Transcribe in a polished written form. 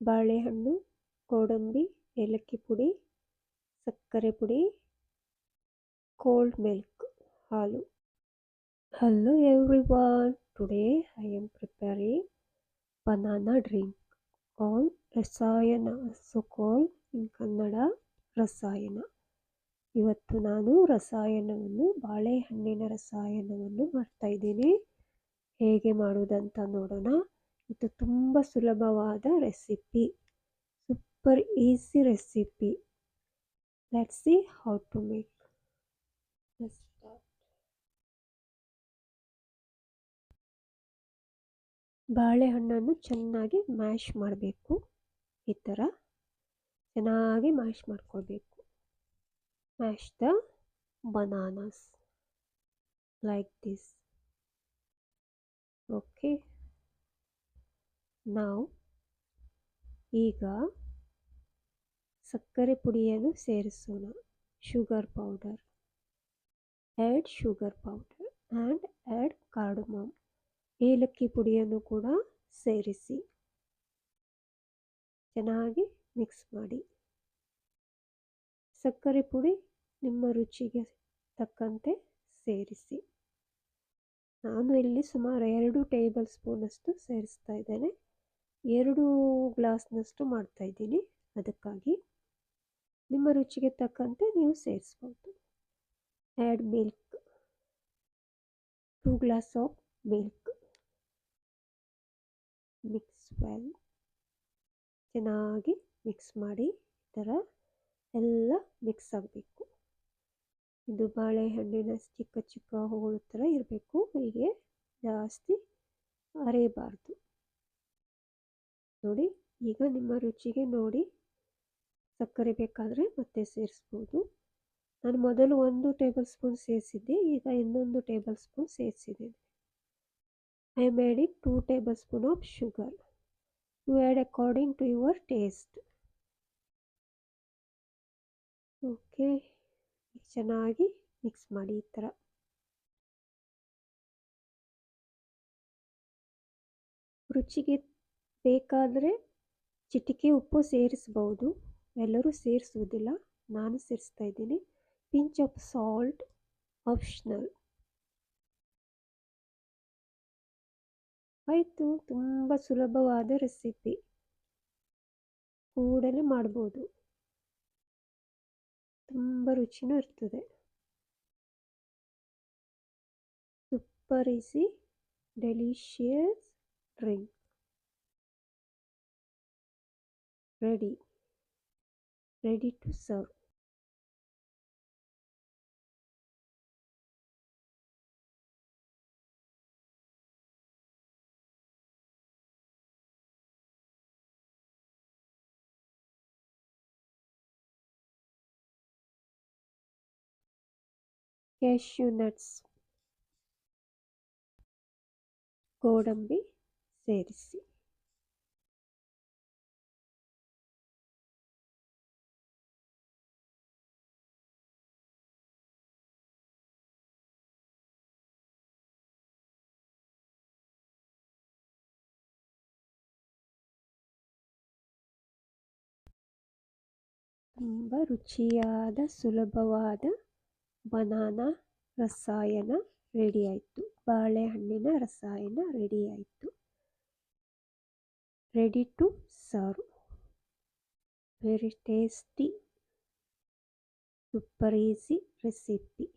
ಬಾಳೆಹಣ್ಣು, ಗೋಡಂಬಿ, ಏಲಕ್ಕಿ ಪುಡಿ, ಸಕ್ಕರೆ ಪುಡಿ, ಕೋಲ್ಡ್ ಮಿಲ್ಕ್, ಹಾಲು. Hello everyone, today I am preparing banana drink called rasayana, so called in Kannada rasayana. ಇವತ್ತು ನಾನು ಬಾಳೆಹಣ್ಣಿನ ರಸಾಯನವನ್ನು ಮಾಡ್ತಾ ಇದ್ದೀನಿ. ಹೇಗೆ ಮಾಡುವುದಂತ ನೋಡೋಣ. ಇದು ತುಂಬ ಸುಲಭವಾದ recipe, super easy recipe. Let's see how to make. ಬಾಳೆಹಣ್ಣನ್ನು ಚೆನ್ನಾಗಿ ಮ್ಯಾಶ್ ಮಾಡಬೇಕು. ಈ ಥರ ಚೆನ್ನಾಗಿ ಮ್ಯಾಶ್ ಮಾಡ್ಕೊಳ್ಬೇಕು. Mash the bananas like this. Okay, ನಾವು ಈಗ ಸಕ್ಕರೆ ಪುಡಿಯನ್ನು ಸೇರಿಸೋಣ. Sugar powder, add sugar powder and add cardamom. ಏಲಕ್ಕಿ ಪುಡಿಯನ್ನು ಕೂಡ ಸೇರಿಸಿ ಚೆನ್ನಾಗಿ ಮಿಕ್ಸ್ ಮಾಡಿ. ಸಕ್ಕರೆ ಪುಡಿ ನಿಮ್ಮ ರುಚಿಗೆ ತಕ್ಕಂತೆ ಸೇರಿಸಿ. ನಾನು ಇಲ್ಲಿ ಸುಮಾರು 2 ಟೇಬಲ್ ಸ್ಪೂನಷ್ಟು ಸೇರಿಸ್ತಾ ಇದ್ದೇನೆ. 2 ಗ್ಲಾಸ್ನಷ್ಟು ಮಾಡ್ತಾ ಇದ್ದೀನಿ. ಅದಕ್ಕಾಗಿ ನಿಮ್ಮ ರುಚಿಗೆ ತಕ್ಕಂತೆ ನೀವು ಸೇರಿಸ್ಬೋದು. Add milk, 2 glass of milk. Mix well. ಚೆನ್ನಾಗಿ ಮಿಕ್ಸ್ ಮಾಡಿ. ಈ ಥರ ಎಲ್ಲ ಮಿಕ್ಸ್ ಆಗಬೇಕು. ಇದು ಬಾಳೆಹಣ್ಣಿನ ಚಿಕ್ಕ ಚಿಕ್ಕ ಹೋಳು ಥರ ಇರಬೇಕು. ಹೀಗೆ ಜಾಸ್ತಿ ಅರೆಯಬಾರ್ದು. ನೋಡಿ, ಈಗ ನಿಮ್ಮ ರುಚಿಗೆ ನೋಡಿ ಸಕ್ಕರೆ ಬೇಕಾದರೆ ಮತ್ತೆ ಸೇರಿಸ್ಬೋದು. ನಾನು ಮೊದಲು 1 ಟೇಬಲ್ ಸ್ಪೂನ್ ಸೇರಿಸಿದ್ದೆ, ಈಗ ಇನ್ನೊಂದು ಟೇಬಲ್ ಸ್ಪೂನ್ ಸೇರಿಸಿದ್ದೇನೆ. I am adding 2 tablespoon of sugar. You add according to your taste. Okay, ಚೆನ್ನಾಗಿ ಮಿಕ್ಸ್ ಮಾಡಿ. ಈ ಥರ ರುಚಿಗೆ ಬೇಕಾದರೆ ಚಿಟಿಕೆ ಉಪ್ಪು ಸೇರಿಸ್ಬೋದು. ಎಲ್ಲರೂ ಸೇರಿಸುವುದಿಲ್ಲ, ನಾನು ಸೇರಿಸ್ತಾ ಇದ್ದೀನಿ. Pinch off salt optional. ಆಯಿತು, ತುಂಬ ಸುಲಭವಾದ ರೆಸಿಪಿ, ಕೂಡಲೇ ಮಾಡ್ಬೋದು. ತುಂಬ ರುಚಿನೂ ಇರ್ತದೆ. Super easy delicious drink ready to serve. Cashew nuts, ಗೋಡಂಬಿ ಸೇರಿಸಿ. ತುಂಬ ರುಚಿಯಾದ ಸುಲಭವಾದ ಬನಾನಾ ರಸಾಯನ ರೆಡಿ ಆಯಿತು. ಬಾಳೆಹಣ್ಣಿನ ರಸಾಯನ ರೆಡಿ ಆಯಿತು. Ready to serve. Very tasty, super easy recipe.